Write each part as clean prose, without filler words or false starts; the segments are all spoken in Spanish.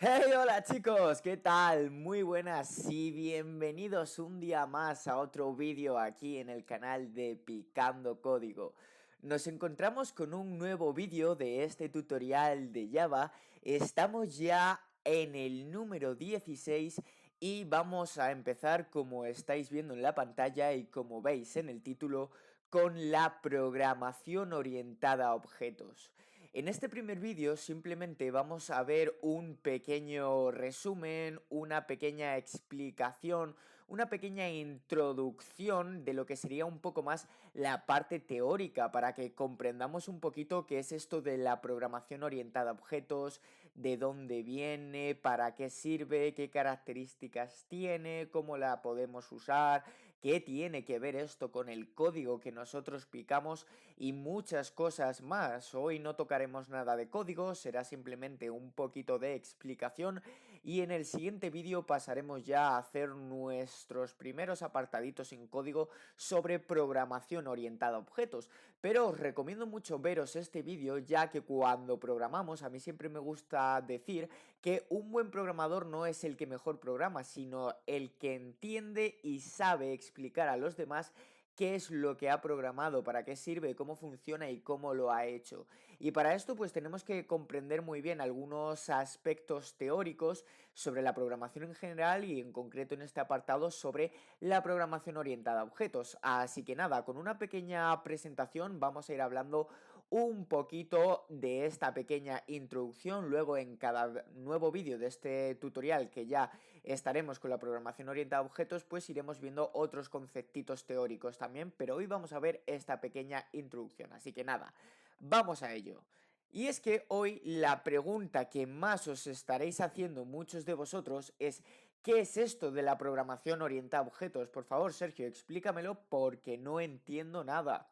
Hey, hola chicos, ¿qué tal? Muy buenas y bienvenidos un día más a otro vídeo aquí en el canal de Picando Código. Nos encontramos con un nuevo vídeo de este tutorial de Java. Estamos ya en el número 16 y vamos a empezar, como estáis viendo en la pantalla y como veis en el título, con la programación orientada a objetos. En este primer vídeo simplemente vamos a ver un pequeño resumen, una pequeña explicación, una pequeña introducción de lo que sería un poco más la parte teórica para que comprendamos un poquito qué es esto de la programación orientada a objetos, de dónde viene, para qué sirve, qué características tiene, cómo la podemos usar, qué tiene que ver esto con el código que nosotros picamos y muchas cosas más. Hoy no tocaremos nada de código, será simplemente un poquito de explicación y en el siguiente vídeo pasaremos ya a hacer nuestros primeros apartaditos en código sobre programación orientada a objetos. Pero os recomiendo mucho veros este vídeo, ya que cuando programamos a mí siempre me gusta decir que un buen programador no es el que mejor programa, sino el que entiende y sabe explicar a los demás qué es lo que ha programado, para qué sirve, cómo funciona y cómo lo ha hecho. Y para esto pues tenemos que comprender muy bien algunos aspectos teóricos sobre la programación en general y en concreto en este apartado sobre la programación orientada a objetos. Así que nada, con una pequeña presentación vamos a ir hablando un poquito de esta pequeña introducción. Luego en cada nuevo vídeo de este tutorial que ya estaremos con la programación orientada a objetos, pues iremos viendo otros conceptitos teóricos también, pero hoy vamos a ver esta pequeña introducción. Así que nada, vamos a ello. Y es que hoy la pregunta que más os estaréis haciendo muchos de vosotros es: ¿qué es esto de la programación orientada a objetos? Por favor, Sergio, explícamelo porque no entiendo nada.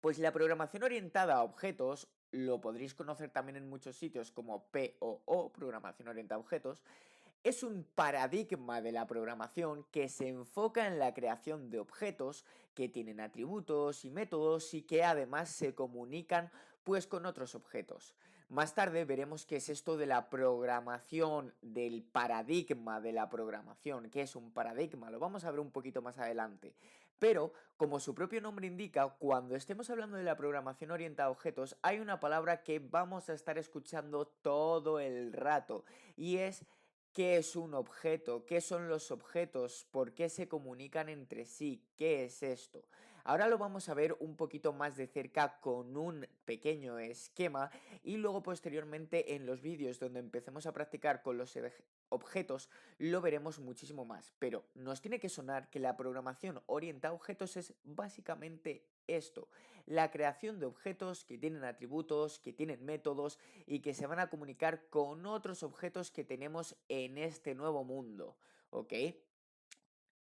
Pues la programación orientada a objetos, lo podréis conocer también en muchos sitios como POO, programación orientada a objetos, es un paradigma de la programación que se enfoca en la creación de objetos que tienen atributos y métodos y que además se comunican pues con otros objetos. Más tarde veremos qué es esto de la programación, del paradigma de la programación, qué es un paradigma, lo vamos a ver un poquito más adelante. Pero, como su propio nombre indica, cuando estemos hablando de la programación orientada a objetos, hay una palabra que vamos a estar escuchando todo el rato y es: ¿qué es un objeto? ¿Qué son los objetos? ¿Por qué se comunican entre sí? ¿Qué es esto? Ahora lo vamos a ver un poquito más de cerca con un pequeño esquema y luego posteriormente en los vídeos donde empecemos a practicar con los objetos lo veremos muchísimo más. Pero nos tiene que sonar que la programación orientada a objetos es básicamente esto: la creación de objetos que tienen atributos, que tienen métodos y que se van a comunicar con otros objetos que tenemos en este nuevo mundo, ¿ok?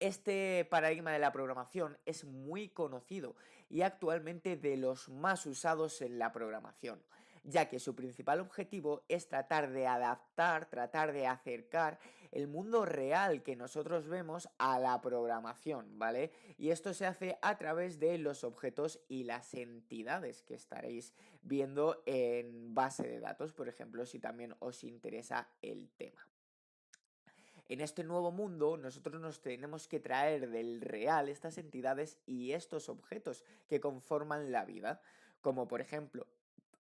Este paradigma de la programación es muy conocido y actualmente de los más usados en la programación, ya que su principal objetivo es tratar de adaptar, tratar de acercar el mundo real que nosotros vemos a la programación, ¿vale? Y esto se hace a través de los objetos y las entidades que estaréis viendo en base de datos, por ejemplo, si también os interesa el tema. En este nuevo mundo nosotros nos tenemos que traer del real estas entidades y estos objetos que conforman la vida, como por ejemplo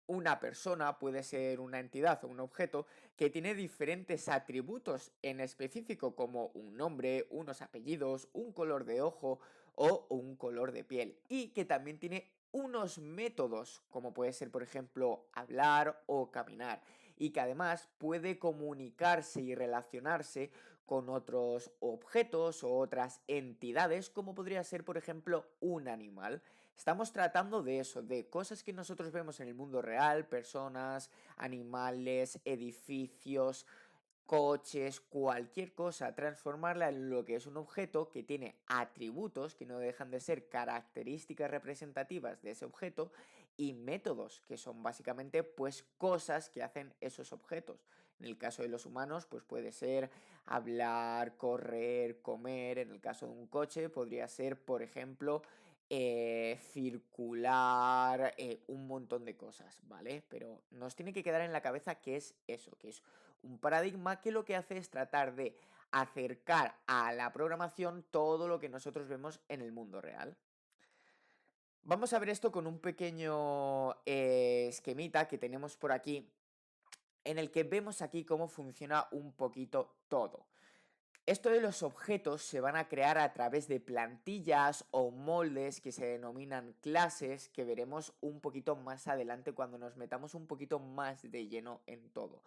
una persona puede ser una entidad o un objeto que tiene diferentes atributos en específico, como un nombre, unos apellidos, un color de ojo o un color de piel, y que también tiene unos métodos, como puede ser por ejemplo hablar o caminar, y que además puede comunicarse y relacionarse con otros objetos o otras entidades, como podría ser por ejemplo un animal. Estamos tratando de eso, de cosas que nosotros vemos en el mundo real: personas, animales, edificios, coches, cualquier cosa, transformarla en lo que es un objeto que tiene atributos que no dejan de ser características representativas de ese objeto y métodos que son básicamente pues cosas que hacen esos objetos. En el caso de los humanos pues puede ser hablar, correr, comer. En el caso de un coche podría ser por ejemplo circular, un montón de cosas, ¿vale? Pero nos tiene que quedar en la cabeza que es eso, que es un paradigma que lo que hace es tratar de acercar a la programación todo lo que nosotros vemos en el mundo real. Vamos a ver esto con un pequeño esquemita que tenemos por aquí, en el que vemos aquí cómo funciona un poquito todo. Esto de los objetos se van a crear a través de plantillas o moldes que se denominan clases, que veremos un poquito más adelante cuando nos metamos un poquito más de lleno en todo.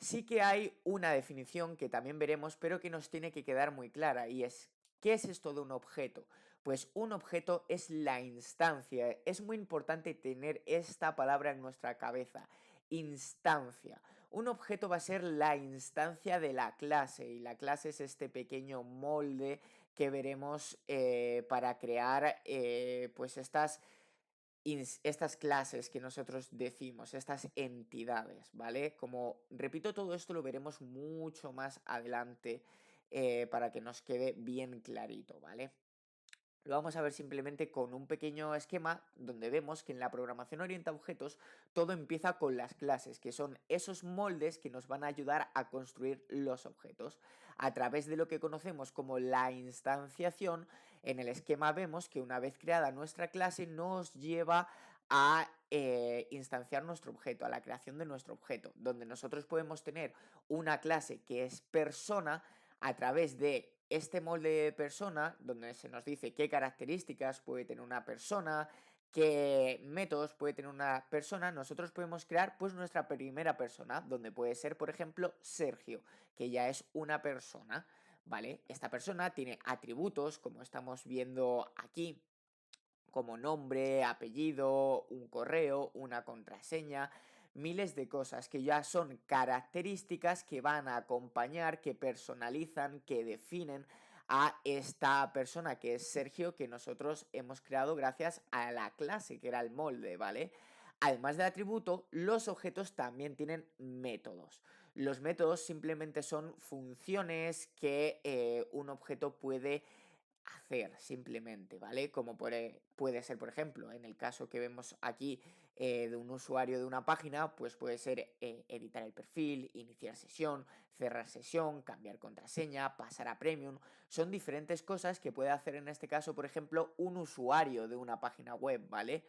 Sí que hay una definición que también veremos, pero que nos tiene que quedar muy clara, y es, ¿qué es esto de un objeto? Pues un objeto es la instancia. Es muy importante tener esta palabra en nuestra cabeza, instancia. Un objeto va a ser la instancia de la clase, y la clase es este pequeño molde que veremos para crear pues estas clases que nosotros decimos, estas entidades, ¿vale? Como repito, todo esto lo veremos mucho más adelante para que nos quede bien clarito, ¿vale? Lo vamos a ver simplemente con un pequeño esquema donde vemos que en la programación orientada a objetos todo empieza con las clases, que son esos moldes que nos van a ayudar a construir los objetos. A través de lo que conocemos como la instanciación, en el esquema vemos que una vez creada nuestra clase nos lleva a instanciar nuestro objeto, a la creación de nuestro objeto, donde nosotros podemos tener una clase que es persona a través de este molde de persona, donde se nos dice qué características puede tener una persona, qué métodos puede tener una persona, nosotros podemos crear pues nuestra primera persona, donde puede ser, por ejemplo, Sergio, que ya es una persona, ¿vale? Esta persona tiene atributos, como estamos viendo aquí, como nombre, apellido, un correo, una contraseña, miles de cosas que ya son características que van a acompañar, que personalizan, que definen a esta persona que es Sergio, que nosotros hemos creado gracias a la clase, que era el molde, ¿vale? Además del atributo, los objetos también tienen métodos. Los métodos simplemente son funciones que un objeto puede hacer simplemente, ¿vale? Como puede ser, por ejemplo, en el caso que vemos aquí de un usuario de una página, pues puede ser editar el perfil, iniciar sesión, cerrar sesión, cambiar contraseña, pasar a Premium. Son diferentes cosas que puede hacer en este caso, por ejemplo, un usuario de una página web, ¿vale?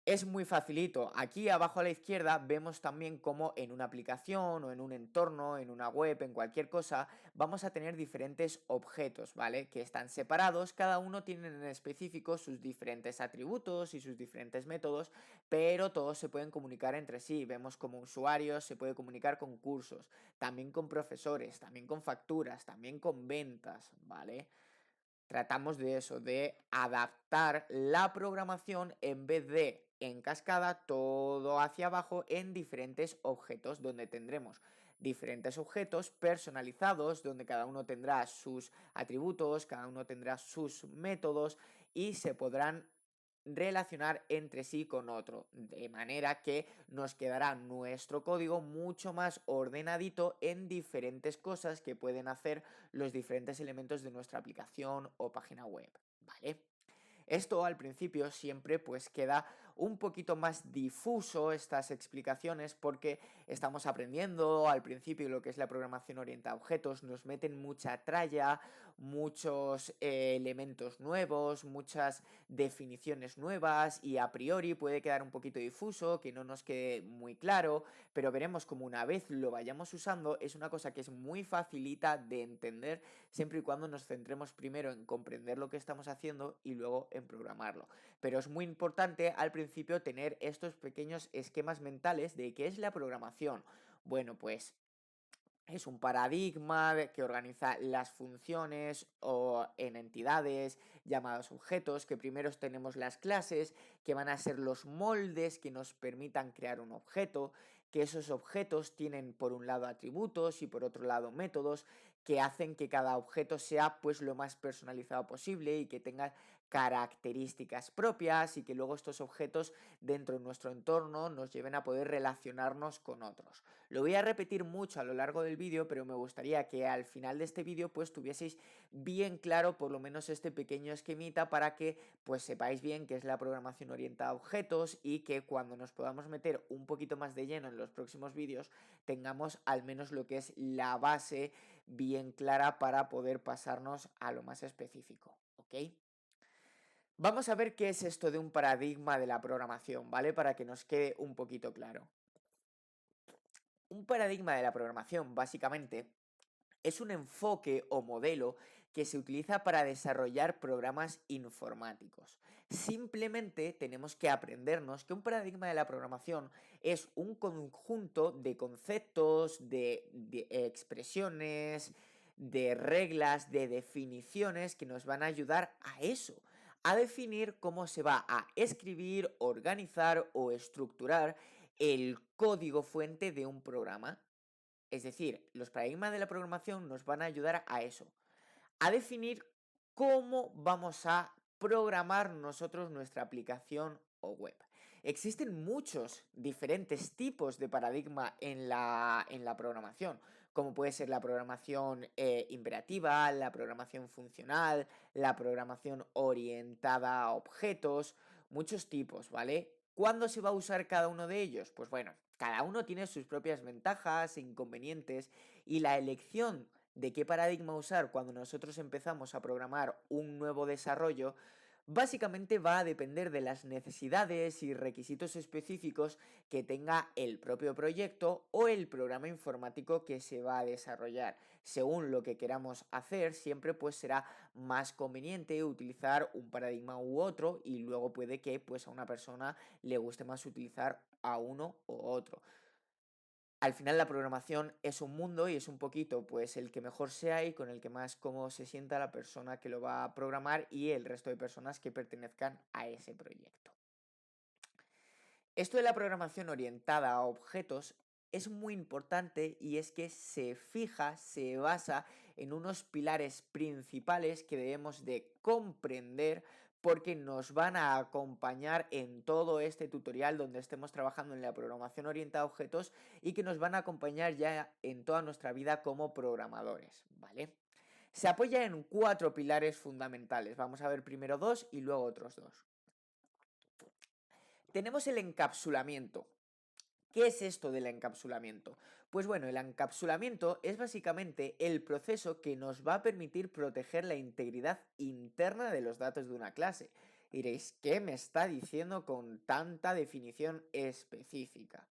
Es muy facilito. Aquí abajo a la izquierda vemos también cómo en una aplicación o en un entorno, en una web, en cualquier cosa, vamos a tener diferentes objetos, ¿vale? Que están separados, cada uno tiene en específico sus diferentes atributos y sus diferentes métodos, pero todos se pueden comunicar entre sí. Vemos como usuarios se puede comunicar con cursos, también con profesores, también con facturas, también con ventas, ¿vale? Tratamos de eso, de adaptar la programación en vez de en cascada todo hacia abajo en diferentes objetos, donde tendremos diferentes objetos personalizados, donde cada uno tendrá sus atributos, cada uno tendrá sus métodos y se podrán relacionar entre sí con otro, de manera que nos quedará nuestro código mucho más ordenadito en diferentes cosas que pueden hacer los diferentes elementos de nuestra aplicación o página web, ¿vale? Esto al principio siempre pues queda un poquito más difuso estas explicaciones porque estamos aprendiendo al principio lo que es la programación orientada a objetos, nos meten mucha tralla, muchos elementos nuevos, muchas definiciones nuevas y a priori puede quedar un poquito difuso, que no nos quede muy claro, pero veremos como una vez lo vayamos usando es una cosa que es muy facilita de entender siempre y cuando nos centremos primero en comprender lo que estamos haciendo y luego en programarlo. Pero es muy importante al principio tener estos pequeños esquemas mentales de qué es la programación. Bueno, pues es un paradigma que organiza las funciones o en entidades llamadas objetos, que primero tenemos las clases, que van a ser los moldes que nos permitan crear un objeto, que esos objetos tienen por un lado atributos y por otro lado métodos, que hacen que cada objeto sea pues lo más personalizado posible y que tenga características propias y que luego estos objetos dentro de nuestro entorno nos lleven a poder relacionarnos con otros. Lo voy a repetir mucho a lo largo del vídeo, pero me gustaría que al final de este vídeo pues tuvieseis bien claro por lo menos este pequeño esquemita para que pues sepáis bien qué es la programación orientada a objetos y que cuando nos podamos meter un poquito más de lleno en los próximos vídeos tengamos al menos lo que es la base bien clara para poder pasarnos a lo más específico, ¿ok? Vamos a ver qué es esto de un paradigma de la programación, ¿vale? Para que nos quede un poquito claro. Un paradigma de la programación, básicamente, es un enfoque o modelo que se utiliza para desarrollar programas informáticos. Simplemente tenemos que aprendernos que un paradigma de la programación es un conjunto de conceptos, de expresiones, de reglas, de definiciones que nos van a ayudar a eso, a definir cómo se va a escribir, organizar o estructurar el código fuente de un programa. Es decir, los paradigmas de la programación nos van a ayudar a eso, a definir cómo vamos a programar nosotros nuestra aplicación o web. Existen muchos diferentes tipos de paradigma en la programación, como puede ser la programación imperativa, la programación funcional, la programación orientada a objetos, muchos tipos, ¿vale? ¿Cuándo se va a usar cada uno de ellos? Pues bueno, cada uno tiene sus propias ventajas e inconvenientes y la elección de qué paradigma usar cuando nosotros empezamos a programar un nuevo desarrollo, básicamente va a depender de las necesidades y requisitos específicos que tenga el propio proyecto o el programa informático que se va a desarrollar. Según lo que queramos hacer, siempre pues será más conveniente utilizar un paradigma u otro y luego puede que pues a una persona le guste más utilizar a uno u otro. Al final la programación es un mundo y es un poquito pues el que mejor sea y con el que más cómodo se sienta la persona que lo va a programar y el resto de personas que pertenezcan a ese proyecto. Esto de la programación orientada a objetos es muy importante y es que se fija, se basa en unos pilares principales que debemos de comprender porque nos van a acompañar en todo este tutorial donde estemos trabajando en la programación orientada a objetos y que nos van a acompañar ya en toda nuestra vida como programadores, ¿vale? Se apoya en 4 pilares fundamentales. Vamos a ver primero 2 y luego otros 2. Tenemos el encapsulamiento. ¿Qué es esto del encapsulamiento? Pues bueno, el encapsulamiento es básicamente el proceso que nos va a permitir proteger la integridad interna de los datos de una clase. Diréis, ¿qué me está diciendo con tanta definición específica?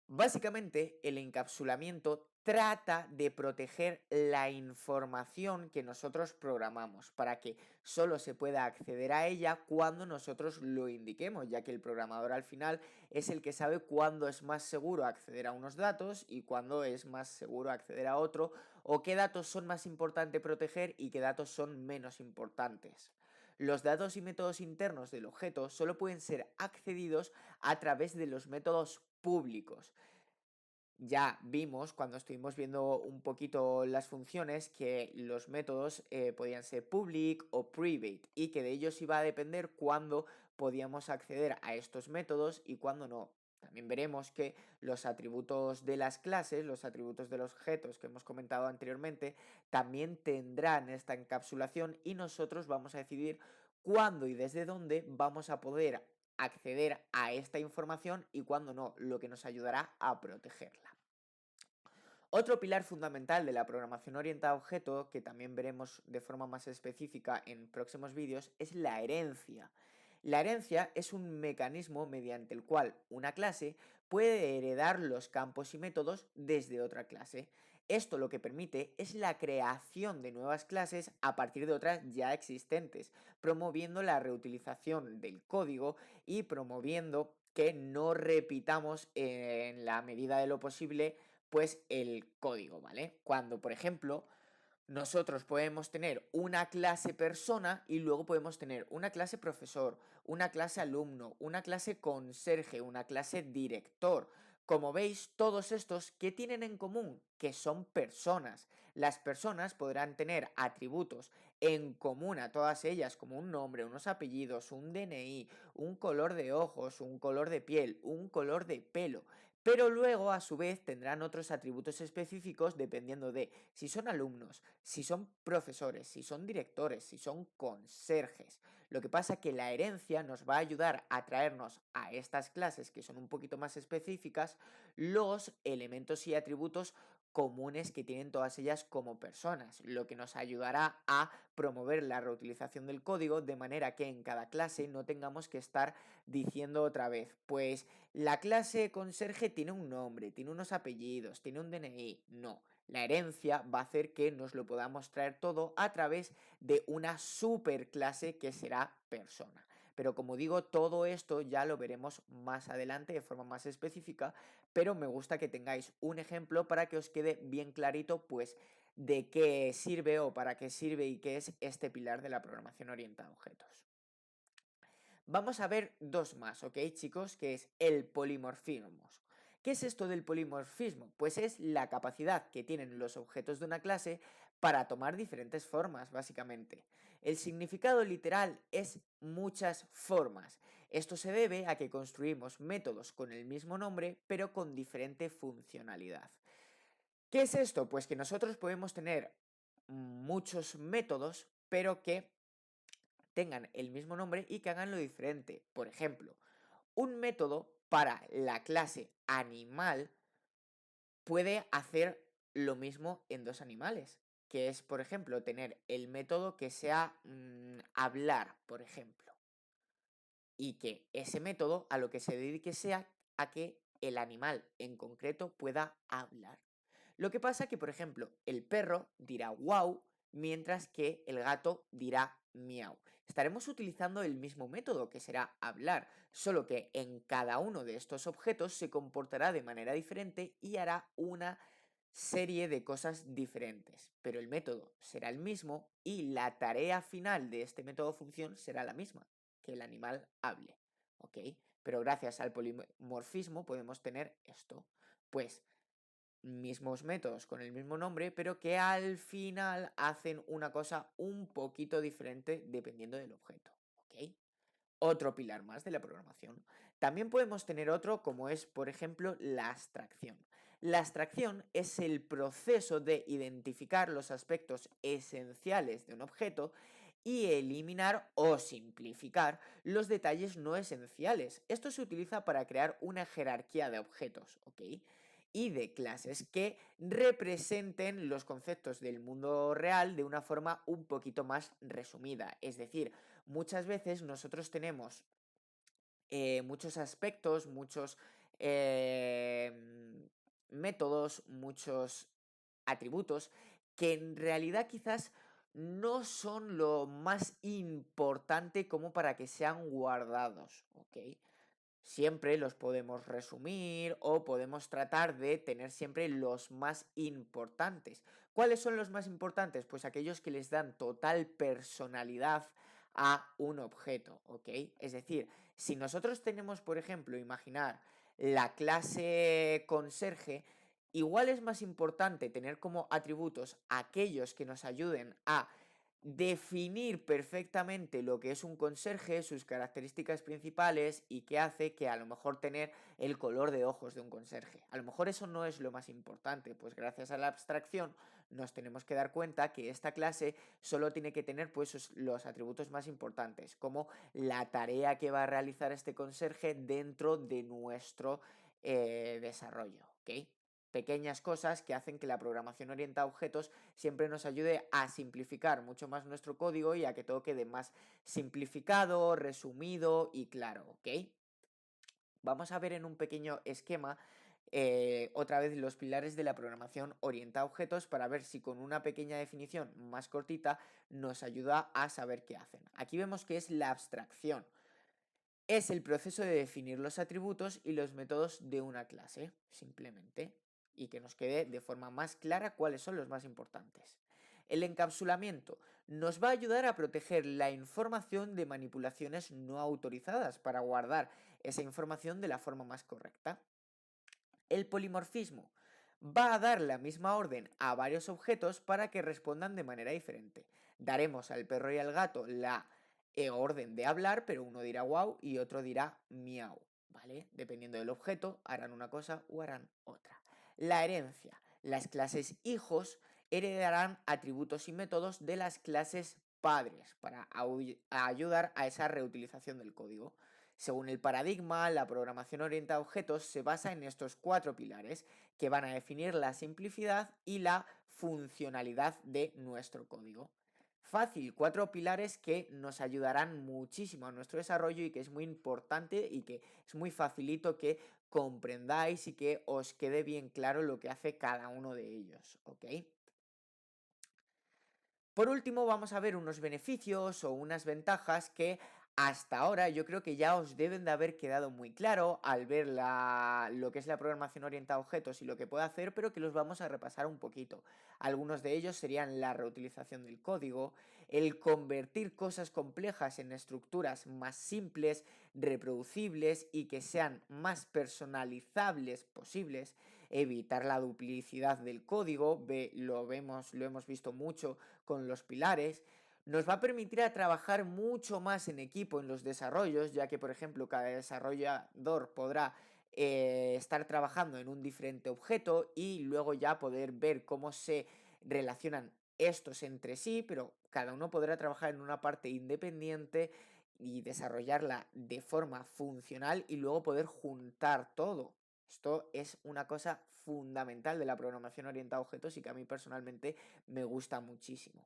Básicamente, el encapsulamiento trata de proteger la información que nosotros programamos para que solo se pueda acceder a ella cuando nosotros lo indiquemos, ya que el programador al final es el que sabe cuándo es más seguro acceder a unos datos y cuándo es más seguro acceder a otro, o qué datos son más importantes proteger y qué datos son menos importantes. Los datos y métodos internos del objeto solo pueden ser accedidos a través de los métodos públicos. Ya vimos cuando estuvimos viendo un poquito las funciones que los métodos podían ser public o private y que de ellos iba a depender cuándo podíamos acceder a estos métodos y cuándo no. También veremos que los atributos de las clases, los atributos de los objetos que hemos comentado anteriormente, también tendrán esta encapsulación y nosotros vamos a decidir cuándo y desde dónde vamos a poder acceder a esta información y cuándo no, lo que nos ayudará a protegerla. Otro pilar fundamental de la programación orientada a objeto, que también veremos de forma más específica en próximos vídeos, es la herencia. La herencia es un mecanismo mediante el cual una clase puede heredar los campos y métodos desde otra clase. Esto lo que permite es la creación de nuevas clases a partir de otras ya existentes, promoviendo la reutilización del código y promoviendo que no repitamos en la medida de lo posible pues el código, ¿vale? Cuando, por ejemplo, nosotros podemos tener una clase persona y luego podemos tener una clase profesor, una clase alumno, una clase conserje, una clase director. Como veis, todos estos, ¿qué tienen en común? Que son personas. Las personas podrán tener atributos en común a todas ellas, como un nombre, unos apellidos, un DNI, un color de ojos, un color de piel, un color de pelo. Pero luego, a su vez, tendrán otros atributos específicos dependiendo de si son alumnos, si son profesores, si son directores, si son conserjes. Lo que pasa es que la herencia nos va a ayudar a traernos a estas clases que son un poquito más específicas los elementos y atributos comunes que tienen todas ellas como personas, lo que nos ayudará a promover la reutilización del código de manera que en cada clase no tengamos que estar diciendo otra vez, pues la clase conserje tiene un nombre, tiene unos apellidos, tiene un DNI. No, la herencia va a hacer que nos lo podamos traer todo a través de una superclase que será persona. Pero como digo, todo esto ya lo veremos más adelante de forma más específica, pero me gusta que tengáis un ejemplo para que os quede bien clarito pues de qué sirve o para qué sirve y qué es este pilar de la programación orientada a objetos. Vamos a ver dos más, ¿ok, chicos? Que es el polimorfismo. ¿Qué es esto del polimorfismo? Pues es la capacidad que tienen los objetos de una clase para tomar diferentes formas, básicamente. El significado literal es muchas formas. Esto se debe a que construimos métodos con el mismo nombre, pero con diferente funcionalidad. ¿Qué es esto? Pues que nosotros podemos tener muchos métodos, pero que tengan el mismo nombre y que hagan lo diferente. Por ejemplo, un método para la clase animal puede hacer lo mismo en dos animales, que es, por ejemplo, tener el método que sea hablar, por ejemplo, y que ese método a lo que se dedique sea a que el animal en concreto pueda hablar. Lo que pasa que, por ejemplo, el perro dirá wow, mientras que el gato dirá miau. Estaremos utilizando el mismo método, que será hablar, solo que en cada uno de estos objetos se comportará de manera diferente y hará una serie de cosas diferentes. Pero el método será el mismo y la tarea final de este método función será la misma, que el animal hable. ¿Ok? Pero gracias al polimorfismo podemos tener esto. Pues mismos métodos con el mismo nombre, pero que al final hacen una cosa un poquito diferente dependiendo del objeto. ¿Ok? Otro pilar más de la programación. También podemos tener otro como es, por ejemplo, la abstracción. La abstracción es el proceso de identificar los aspectos esenciales de un objeto y eliminar o simplificar los detalles no esenciales. Esto se utiliza para crear una jerarquía de objetos, ¿ok? Y de clases que representen los conceptos del mundo real de una forma un poquito más resumida. Es decir, muchas veces nosotros tenemos muchos aspectos, muchos métodos, muchos atributos que en realidad quizás no son lo más importante como para que sean guardados, ¿ok? Siempre los podemos resumir o podemos tratar de tener siempre los más importantes. ¿Cuáles son los más importantes? Pues aquellos que les dan total personalidad a un objeto, ¿ok? Es decir, si nosotros tenemos, por ejemplo, imaginar la clase conserje, igual es más importante tener como atributos aquellos que nos ayuden a definir perfectamente lo que es un conserje, sus características principales y qué hace que a lo mejor tener el color de ojos de un conserje. A lo mejor eso no es lo más importante, pues gracias a la abstracción nos tenemos que dar cuenta que esta clase solo tiene que tener pues los atributos más importantes, como la tarea que va a realizar este conserje dentro de nuestro desarrollo, ¿ok? Pequeñas cosas que hacen que la programación orientada a objetos siempre nos ayude a simplificar mucho más nuestro código y a que todo quede más simplificado, resumido y claro, ¿ok? Vamos a ver en un pequeño esquema otra vez los pilares de la programación orientada a objetos para ver si con una pequeña definición más cortita nos ayuda a saber qué hacen. Aquí vemos que es la abstracción. Es el proceso de definir los atributos y los métodos de una clase, simplemente, y que nos quede de forma más clara cuáles son los más importantes. El encapsulamiento nos va a ayudar a proteger la información de manipulaciones no autorizadas para guardar esa información de la forma más correcta. El polimorfismo va a dar la misma orden a varios objetos para que respondan de manera diferente. Daremos al perro y al gato la orden de hablar, pero uno dirá wow y otro dirá miau, ¿vale? Dependiendo del objeto, harán una cosa o harán otra. La herencia. Las clases hijos heredarán atributos y métodos de las clases padres para ayudar a esa reutilización del código. Según el paradigma, la programación orientada a objetos se basa en estos 4 pilares que van a definir la simplicidad y la funcionalidad de nuestro código. Fácil, 4 pilares que nos ayudarán muchísimo a nuestro desarrollo y que es muy importante y que es muy facilito que comprendáis y que os quede bien claro lo que hace cada uno de ellos, ¿ok? Por último, vamos a ver unos beneficios o unas ventajas que hasta ahora yo creo que ya os deben de haber quedado muy claro al ver lo que es la programación orientada a objetos y lo que puede hacer, pero que los vamos a repasar un poquito. Algunos de ellos serían la reutilización del código, el convertir cosas complejas en estructuras más simples, reproducibles y que sean más personalizables posibles, evitar la duplicidad del código, lo hemos visto mucho con los pilares, nos va a permitir a trabajar mucho más en equipo en los desarrollos, ya que, por ejemplo, cada desarrollador podrá estar trabajando en un diferente objeto y luego ya poder ver cómo se relacionan estos entre sí, pero cada uno podrá trabajar en una parte independiente y desarrollarla de forma funcional y luego poder juntar todo. Esto es una cosa fundamental de la programación orientada a objetos y que a mí personalmente me gusta muchísimo.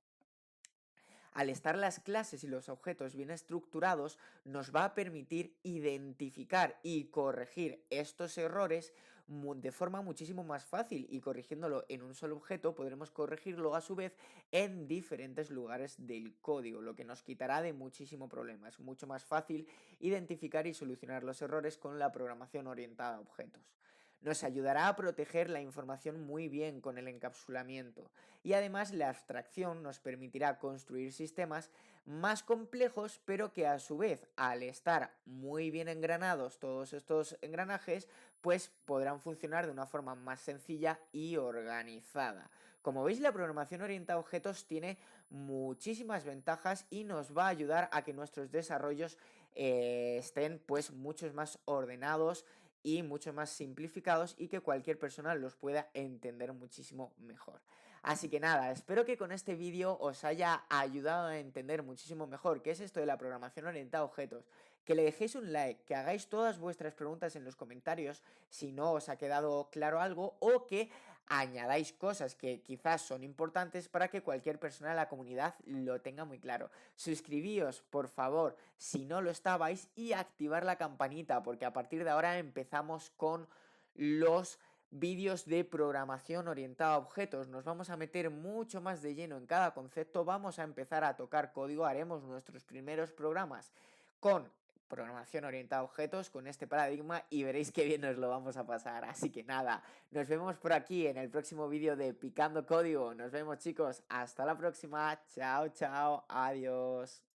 Al estar las clases y los objetos bien estructurados, nos va a permitir identificar y corregir estos errores de forma muchísimo más fácil, y corrigiéndolo en un solo objeto podremos corregirlo a su vez en diferentes lugares del código, lo que nos quitará de muchísimo problema. Es mucho más fácil identificar y solucionar los errores con la programación orientada a objetos. Nos ayudará a proteger la información muy bien con el encapsulamiento, y además la abstracción nos permitirá construir sistemas más complejos, pero que a su vez, al estar muy bien engranados todos estos engranajes, pues podrán funcionar de una forma más sencilla y organizada. Como veis, la programación orientada a objetos tiene muchísimas ventajas y nos va a ayudar a que nuestros desarrollos estén pues muchos más ordenados y mucho más simplificados y que cualquier persona los pueda entender muchísimo mejor. Así que nada, espero que con este vídeo os haya ayudado a entender muchísimo mejor qué es esto de la programación orientada a objetos, que le dejéis un like, que hagáis todas vuestras preguntas en los comentarios si no os ha quedado claro algo, o que añadáis cosas que quizás son importantes para que cualquier persona de la comunidad lo tenga muy claro. Suscribíos, por favor, si no lo estabais, y activar la campanita, porque a partir de ahora empezamos con los vídeos de programación orientada a objetos. Nos vamos a meter mucho más de lleno en cada concepto, vamos a empezar a tocar código, haremos nuestros primeros programas con programación orientada a objetos, con este paradigma, y veréis qué bien nos lo vamos a pasar. Así que nada, nos vemos por aquí en el próximo vídeo de Picando Código. Nos vemos, chicos, hasta la próxima. Chao, chao, adiós.